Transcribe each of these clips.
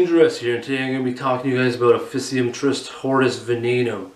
Triste here, and today I'm going to be talking to you guys about Officium Triste, Hortus Venenum.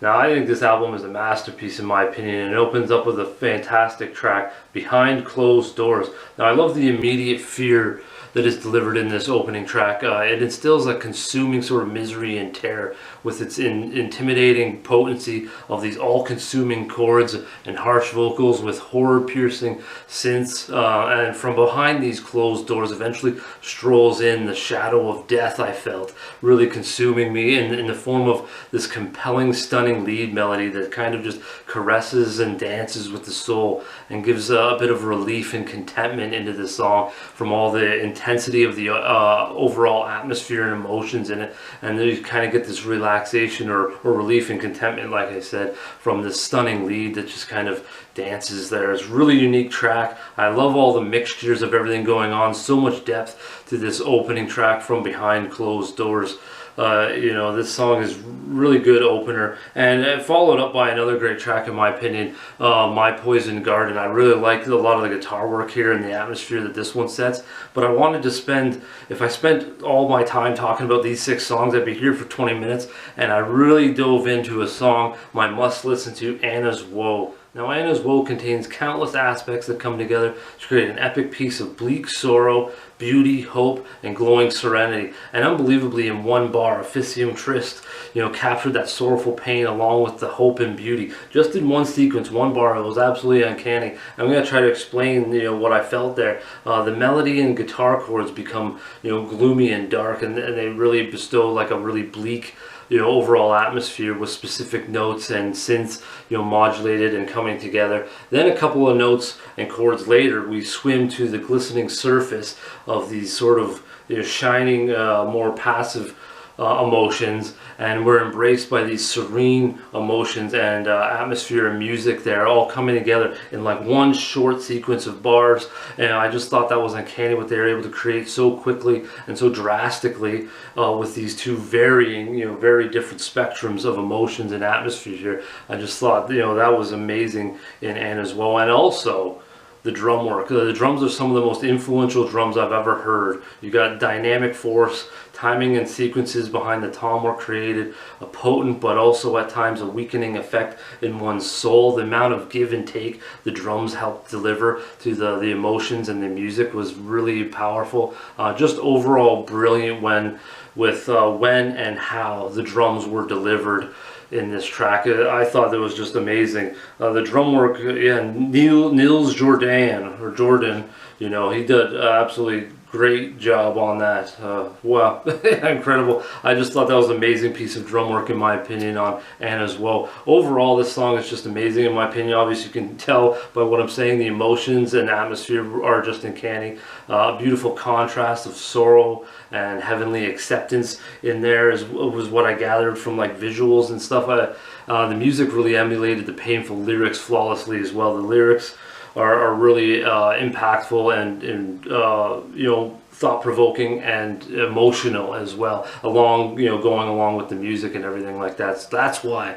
Now, I think this album is a masterpiece in my opinion, and it opens up with a fantastic track, Behind Closed Doors. Now, I love the immediate fear that is delivered in this opening track. It instills a consuming sort of misery and terror with its intimidating potency of these all-consuming chords and harsh vocals with horror-piercing synths. And from behind these closed doors eventually strolls in the shadow of death I felt, really consuming me in the form of this compelling, stunning lead melody that kind of just caresses and dances with the soul and gives a bit of relief and contentment into the song from all the intensity of the overall atmosphere and emotions in it, and then you kind of get this relaxation or relief and contentment, like I said, from this stunning lead that just kind of dances there. It's a really unique track. I love all the mixtures of everything going on, so much depth to this opening track from Behind Closed Doors. This song is really good opener, and followed up by another great track in my opinion, My Poison Garden. I really liked a lot of the guitar work here and the atmosphere that this one sets, but I wanted to spend, if I spent all my time talking about these 6 songs, I'd be here for 20 minutes, and I really dove into a song, my must listen to, Anna's Woe. Now, Anna's Woe contains countless aspects that come together to create an epic piece of bleak sorrow, beauty, hope, and glowing serenity. And unbelievably, in one bar, Officium Triste, captured that sorrowful pain along with the hope and beauty. Just in one sequence, one bar, it was absolutely uncanny. I'm going to try to explain, what I felt there. The melody and guitar chords become, gloomy and dark, and they really bestow like a really bleak, overall atmosphere with specific notes and synths, modulated and coming together. Then a couple of notes and chords later, we swim to the glistening surface of these sort of shining, more passive emotions, and we're embraced by these serene emotions and atmosphere and music there, all coming together in like one short sequence of bars. And I just thought that was uncanny what they were able to create so quickly and so drastically with these two varying, very different spectrums of emotions and atmosphere here. I just thought, that was amazing in Anna's Woe. And also the drum work. The drums are some of the most influential drums I've ever heard. You got dynamic force, timing and sequences behind the tom were created, a potent but also at times a weakening effect in one's soul. The amount of give and take the drums helped deliver to the emotions and the music was really powerful. Just overall brilliant when and how the drums were delivered in this track. I thought that was just amazing. The drum work, Niels Jordan, he did absolutely great job on that. Wow, incredible. I just thought that was an amazing piece of drum work in my opinion on Anna's Woe. Overall, this song is just amazing in my opinion. Obviously, you can tell by what I'm saying, the emotions and atmosphere are just uncanny. A beautiful contrast of sorrow and heavenly acceptance in there was what I gathered from like visuals and stuff. The music really emulated the painful lyrics flawlessly as well. The lyrics are really impactful and thought-provoking and emotional as well, going along with the music and everything like that. So that's why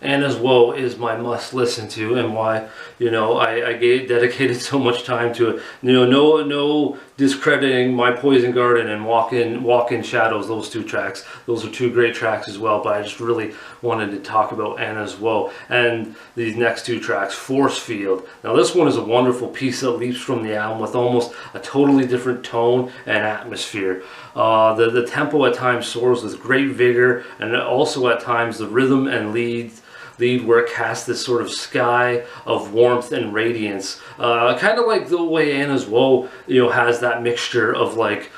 Anna's Woe is my must listen to, and why I dedicated so much time to it. No discrediting My Poison Garden and Walk in Shadows. Those 2 tracks, those are 2 great tracks as well, but I just really wanted to talk about Anna's Woe and these next 2 tracks, Force Field. Now, this one is a wonderful piece that leaps from the album with almost a totally different tone and atmosphere. The tempo at times soars with great vigor, and also at times the rhythm and lead where it casts this sort of sky of warmth and radiance, kind of like the way Anna's Woe has that mixture of like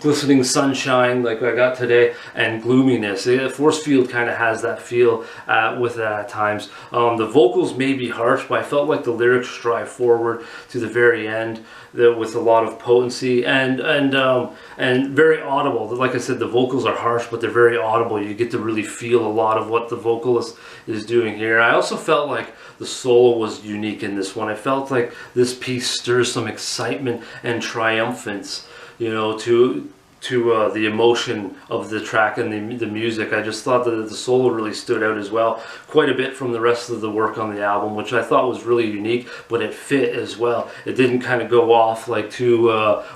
glistening sunshine like I got today and gloominess. Force Field kind of has that feel with it at times. The vocals may be harsh, but I felt like the lyrics strive forward to the very end with a lot of potency and very audible. Like I said, the vocals are harsh, but they're very audible. You get to really feel a lot of what the vocalist is doing here. I also felt like the solo was unique in this one. I felt like this piece stirs some excitement and triumphance, the emotion of the track and the music. I just thought that the solo really stood out as well, quite a bit from the rest of the work on the album, which I thought was really unique, but it fit as well. It didn't kind of go off like too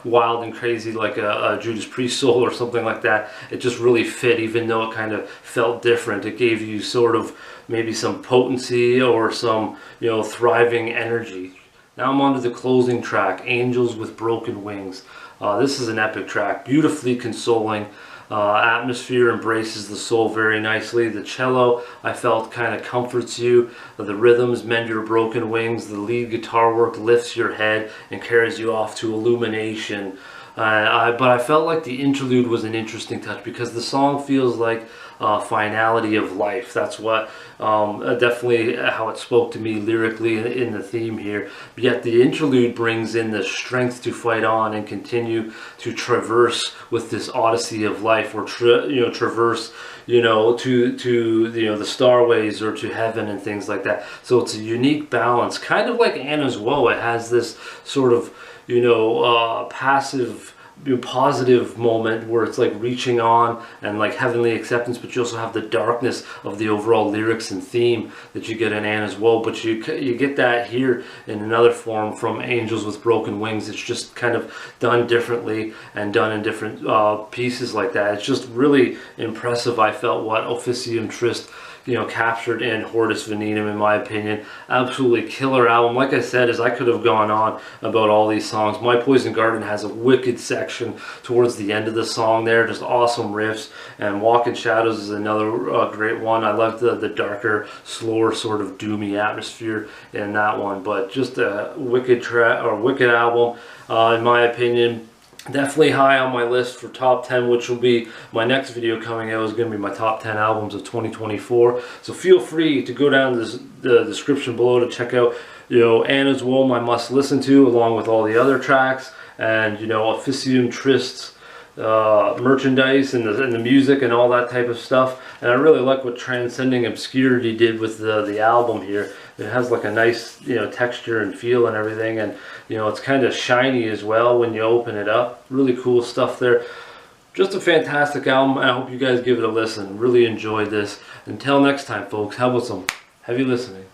wild and crazy like a Judas Priest solo or something like that. It just really fit, even though it kind of felt different. It gave you sort of maybe some potency or some, you know, thriving energy. Now I'm on to the closing track, Angels with Broken Wings. This is an epic track, beautifully consoling. Atmosphere embraces the soul very nicely. The cello, I felt, kind of comforts you. The rhythms mend your broken wings. The lead guitar work lifts your head and carries you off to illumination. But I felt like the interlude was an interesting touch because the song feels like finality of life. That's what definitely how it spoke to me lyrically in the theme here. But yet the interlude brings in the strength to fight on and continue to traverse with this odyssey of life, or traverse, you know, to you know, the starways or to heaven and things like that. So it's a unique balance, kind of like Anna's Woe. It has this sort of, you know, passive, positive moment where it's like reaching on and like heavenly acceptance, but you also have the darkness of the overall lyrics and theme that you get in Anna's Woe. But you get that here in another form from Angels with Broken Wings. It's just kind of done differently and done in different pieces like that. It's just really impressive, I felt, what Officium Triste, you know, captured in Hortus Venenum, in my opinion. Absolutely killer album. Like I said, as I could have gone on about all these songs. My Poison Garden has a wicked section towards the end of the song there, just awesome riffs. And Walk in Shadows is another great one. I like the darker, slower, sort of doomy atmosphere in that one. But just a wicked album, in my opinion. Definitely high on my list for top 10, which will be my next video coming out, is going to be my top 10 albums of 2024. So feel free to go down the description below to check out, you know, Anna's Woe, my must listen to, along with all the other tracks, and, you know, Officium Triste merchandise and the music and all that type of stuff. And I really like what Transcending Obscurity did with the album here. It has like a nice, you know, texture and feel and everything, and, you know, it's kind of shiny as well when you open it up. Really cool stuff there. Just a fantastic album. I hope you guys give it a listen. Really enjoyed this. Until next time, folks, how about some heavy listening?